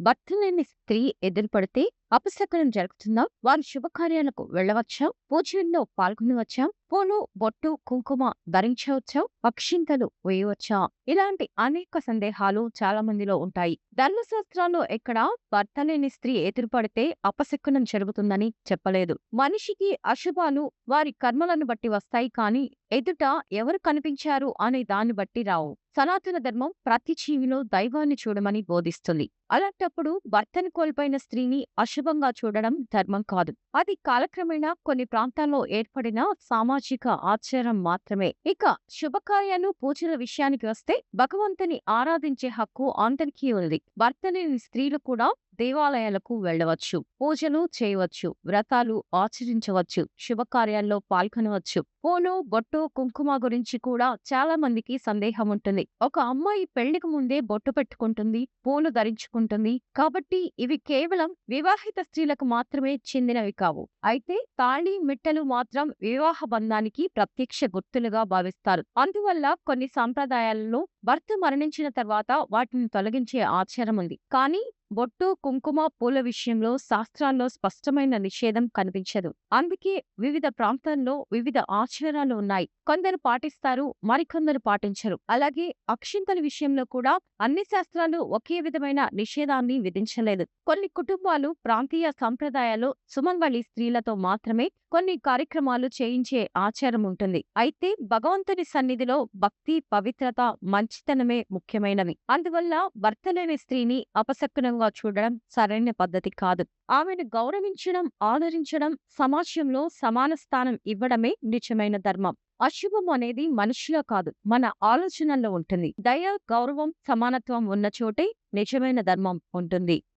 భర్త లేని స్త్రీ ఎదురుపడితే అపశకునం జరుగుతుందా? వారు శుభకార్యాలకు వెళ్ళవచ్చా? పూజల్లో పాల్గొనవచ్చా? పూలు, బొట్టు, కుంకుమ ధరించవచ్చా? అక్షింతలు వేయవచ్చా? ఇలాంటి అనేక సందేహాలు చాలా మందిలో ఉంటాయి. ధర్మశాస్త్రాల్లో ఎక్కడా భర్త లేని స్త్రీ ఎదురుపడితే అపశకునం జరుగుతుందని చెప్పలేదు. మనిషికి అశుభాలు వారి కర్మలను బట్టి వస్తాయి కానీ ఎదుట ఎవరు కనిపించారు అనే దాన్ని బట్టి రావు. సనాతన ధర్మం ప్రతి జీవిలో దైవాన్ని చూడమని బోధిస్తుంది. అలాంటప్పుడు భర్తను కోల్పోయిన స్త్రీని అశుభంగా చూడడం ధర్మం కాదు. అది కాలక్రమేణా కొన్ని ప్రాంతాల్లో ఏర్పడిన సామాజిక ఆచారం మాత్రమే. ఇక శుభకార్యాలు, పూజల విషయానికి వస్తే భగవంతుని ఆరాధించే హక్కు అందరికీ ఉంది. భర్త లేని స్త్రీలు కూడా దేవాలయాలకు వెళ్ళవచ్చు, పూజలు చేయవచ్చు, వ్రతాలు ఆచరించవచ్చు, శుభకార్యాల్లో పాల్గొనవచ్చు. పూలు, బొట్టు, కుంకుమ గురించి కూడా చాలా మందికి సందేహం ఉంటుంది. ఒక అమ్మాయి పెళ్లికి ముందే బొట్టు పెట్టుకుంటుంది, పూలు ధరించుకుంటుంది. కాబట్టి ఇవి కేవలం వివాహిత స్త్రీలకు మాత్రమే చెందినవి కావు. అయితే తాళి, మిట్టెలు మాత్రం వివాహ బంధానికి ప్రత్యక్ష గుర్తులుగా భావిస్తారు. అందువల్ల కొన్ని సంప్రదాయాలలో భర్త మరణించిన తర్వాత వాటిని తొలగించే ఆచారం ఉంది. కానీ బొట్టు, కుంకుమ, పూల విషయంలో శాస్త్రాల్లో స్పష్టమైన నిషేధం కనిపించదు. అందుకే వివిధ ప్రాంతాల్లో వివిధ ఆచారాలు ఉన్నాయి. కొందరు పాటిస్తారు, మరికొందరు పాటించరు. అలాగే అక్షింతల విషయంలో కూడా అన్ని శాస్త్రాలు ఒకే విధమైన నిషేధాన్ని విధించలేదు. కొన్ని కుటుంబాలు ప్రాంతీయ సంప్రదాయాలు సుమంగళి స్త్రీలతో మాత్రమే కొన్ని కార్యక్రమాలు చేయించే ఆచారం ఉంటుంది. అయితే భగవంతుని సన్నిధిలో భక్తి, పవిత్రత, మంచితనమే ముఖ్యమైనవి. అందువల్ల భర్త లేని స్త్రీని అపశకునంగా చూడడం సరైన పద్ధతి కాదు. ఆమెను గౌరవించడం, ఆదరించడం, సమాజంలో సమాన స్థానం ఇవ్వడమే నిజమైన ధర్మం. అశుభం అనేది మనిషిలో కాదు, మన ఆలోచనల్లో ఉంటుంది. దయ, గౌరవం, సమానత్వం ఉన్న చోటే నిజమైన ధర్మం ఉంటుంది.